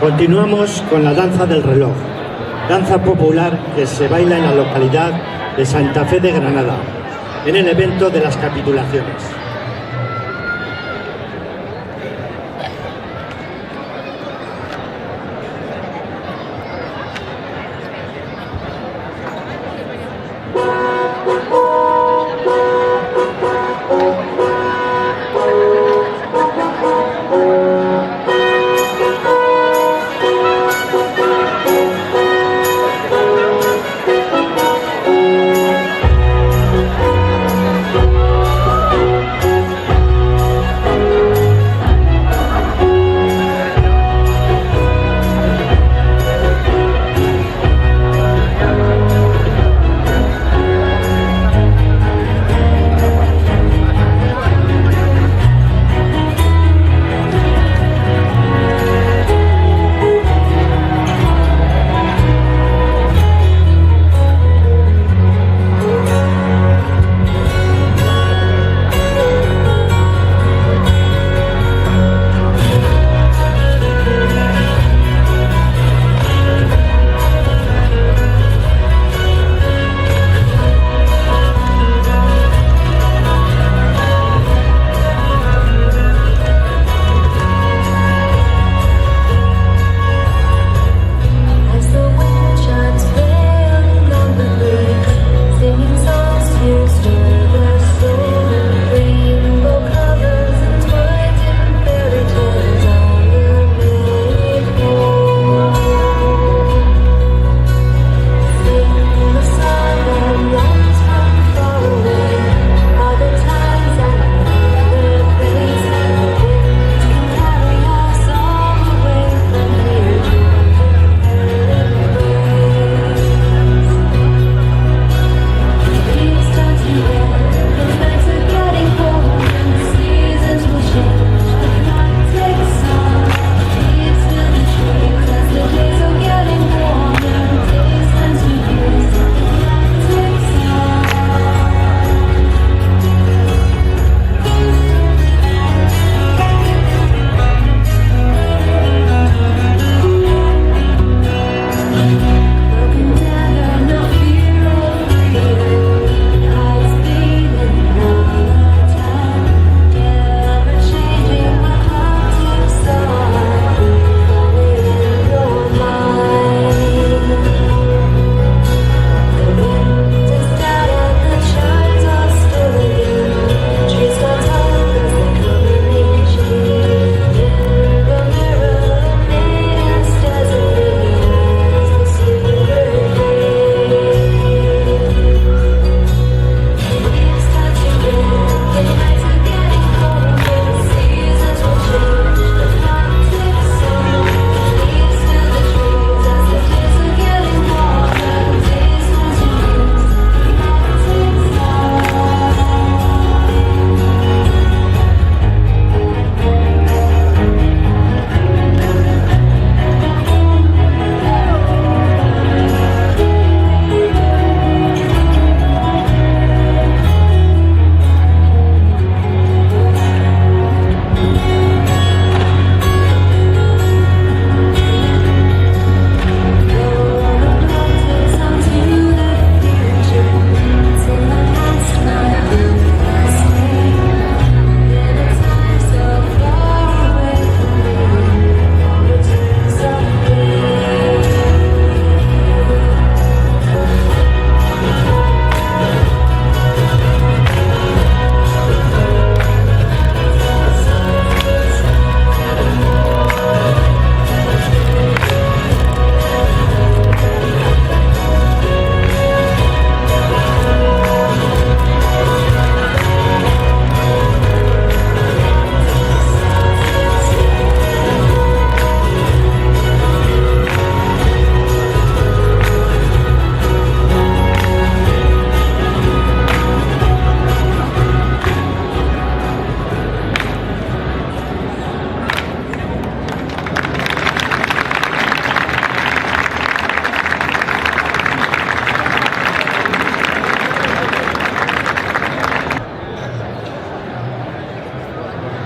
Continuamos con la danza del reloj, danza popular que se baila en la localidad de Santa Fe de Granada, en el evento de las capitulaciones.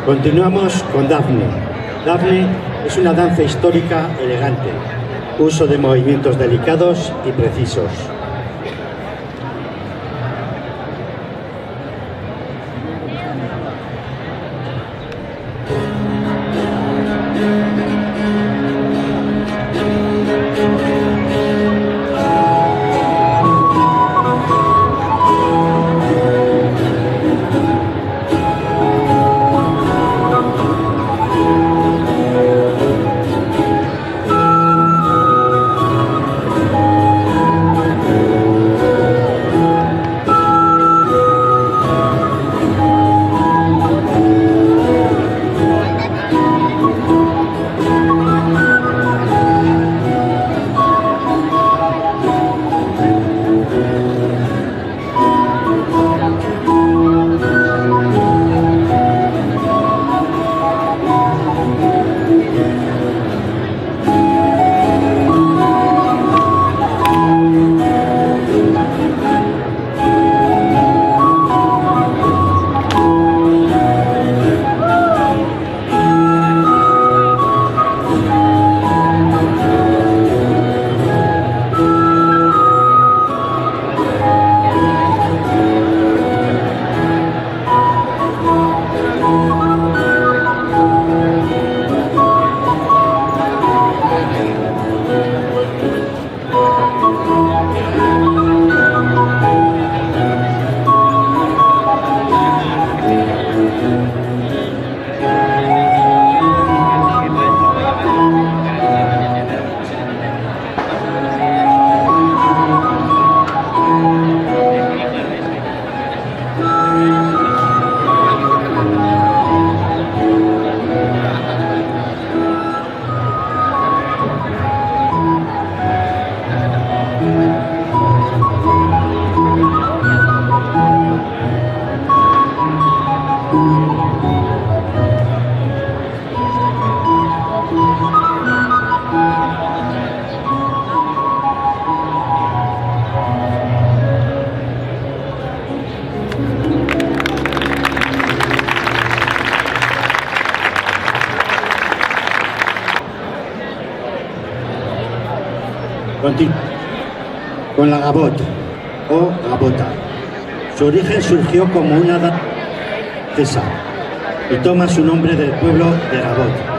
Continuamos con Dafne. Dafne es una danza histórica elegante, uso de movimientos delicados y precisos. Con la gabot o gabota. Su origen surgió como una danza francesa y toma su nombre del pueblo de Gabot.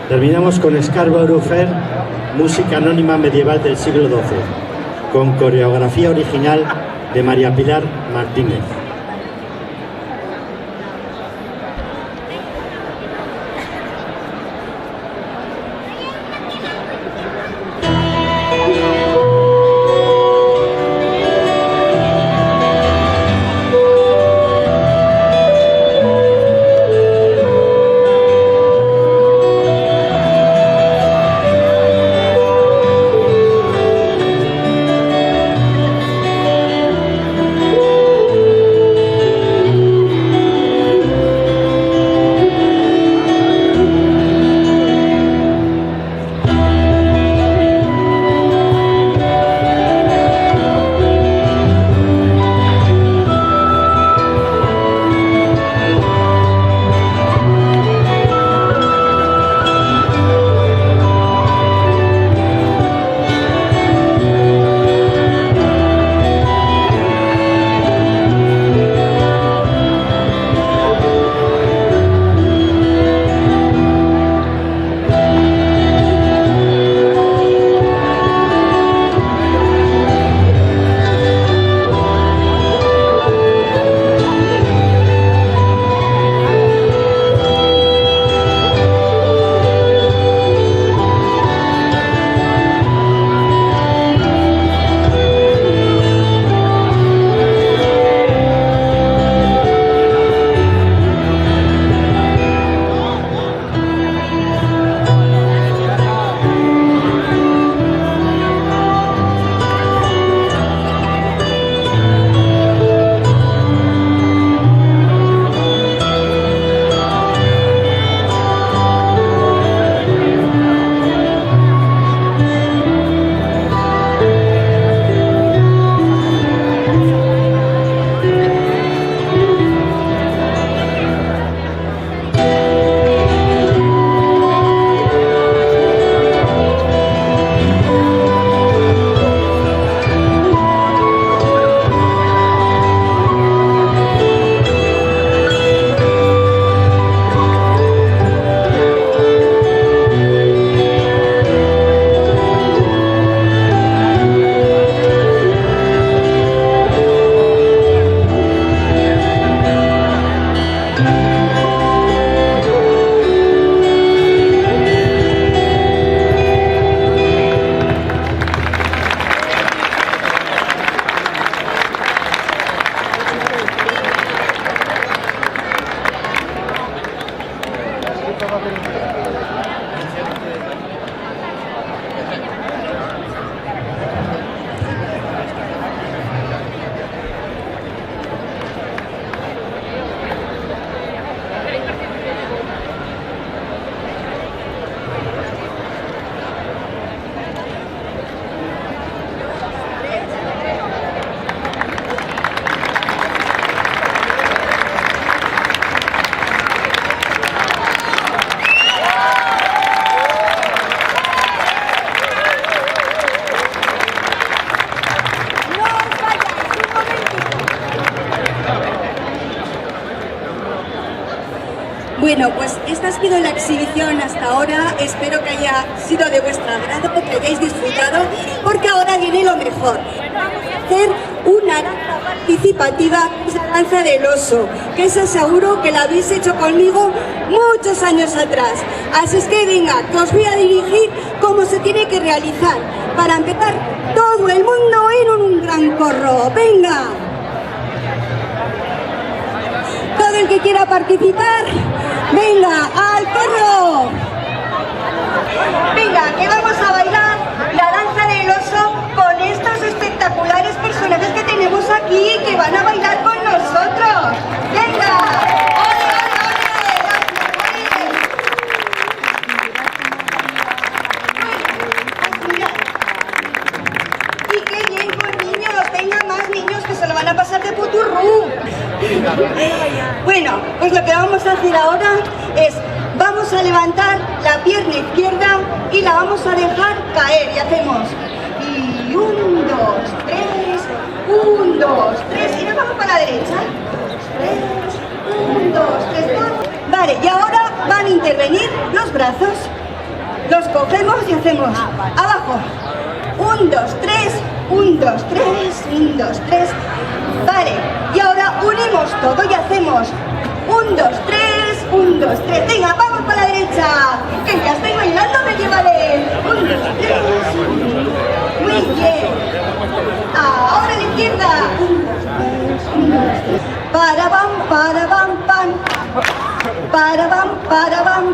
Terminamos con Scarborough Fair, música anónima medieval del siglo XII, con coreografía original de María Pilar Martínez. Bueno, pues esta ha sido la exhibición hasta ahora. Espero que haya sido de vuestro agrado, que hayáis disfrutado, porque ahora viene lo mejor. Vamos a hacer una danza participativa, esa danza del oso, que os aseguro que la habéis hecho conmigo muchos años atrás. Así es que venga, que os voy a dirigir cómo se tiene que realizar. Para empezar, todo el mundo en un gran corro. ¡Venga! Todo el que quiera participar, venga, al corro. Venga, que vamos a bailar la danza del oso con estos espectaculares personajes que tenemos aquí que van a bailar con nosotros. Venga. ¡Ole, ole, ole! Y qué bien con niños, venga más niños que se lo van a pasar de puturrú. Bueno, pues lo que vamos a hacer ahora es, vamos a levantar la pierna izquierda y la vamos a dejar caer. Y hacemos, y 1, 2, 3, 1, 2, 3, y nos vamos para la derecha. 3, 1, 2, 3, 4. Vale, y ahora van a intervenir los brazos. los cogemos y hacemos abajo. 1, 2, 3, 1, 2, 3, 1, 2, 3. Vale, y ahora unimos todo y hacemos 1, 2, 3, 1, 2, 3. Venga, vamos para la derecha, que ya estoy bailando medievales. 1, 2, 3. Muy bien. Ahora a la izquierda. 1, 2, 3. Para bam, pan. Para bam,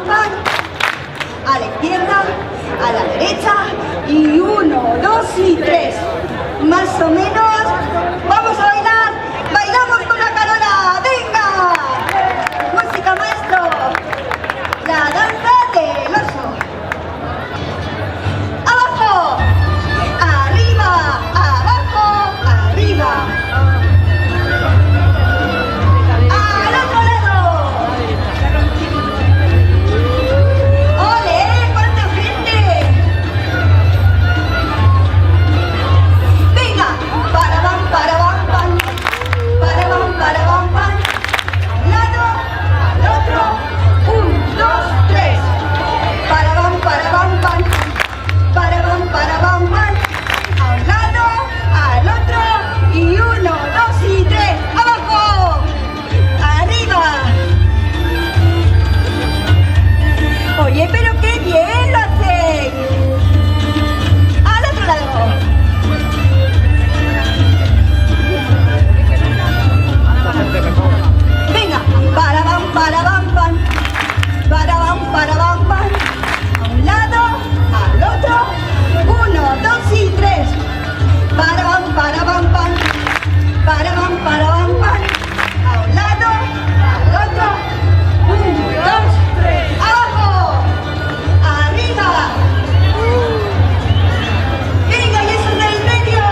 pan. A la izquierda, a la derecha y 1, 2 y 3. Más o menos. Vamos a bailar. Bailamos con la Carola. ¡Venga! Música, maestro. La danza del oso. Abajo. Arriba. Abajo. Arriba. Al otro lado. ¡Ole! ¡Cuánta gente! Venga, para bam, pan. Para bam, pan. A un lado, al otro. 1, 2, 3. Para bam, pan. Para bam, pan. A un lado, al otro. Y 1, 2 y 3. ¡Abajo! ¡Arriba! Oye, pero qué bien lo hacéis. Al otro lado. Venga, para bam, pan. Para bam, pan. A un lado, al otro. 1, 2 y 3. Para bam, pan. Para bam, pan. A un lado, al otro. 1, 2, 3. ¡Abajo! ¡Arriba! Venga, y eso del medio.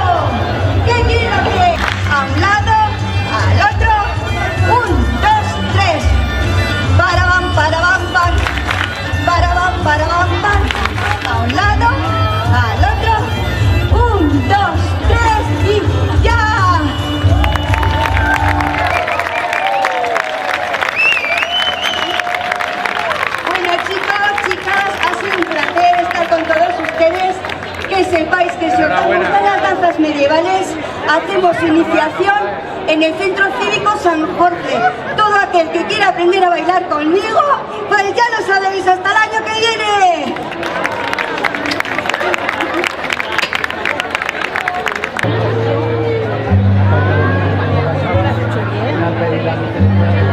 ¿Qué quieren hacer? A un lado, al otro. 1, 2, 3. Para bam, pan. Para bam, pan. A un lado, al otro. 1, 2, 3 y ya. Bueno, chicos, chicas, ha sido un placer estar con todos ustedes. Que sepáis que si os gustan las danzas medievales, hacemos iniciación en el Centro Cívico San Jorge. Todo aquel que quiera aprender a bailar conmigo, pues ya lo sabéis, hasta el año que viene. Una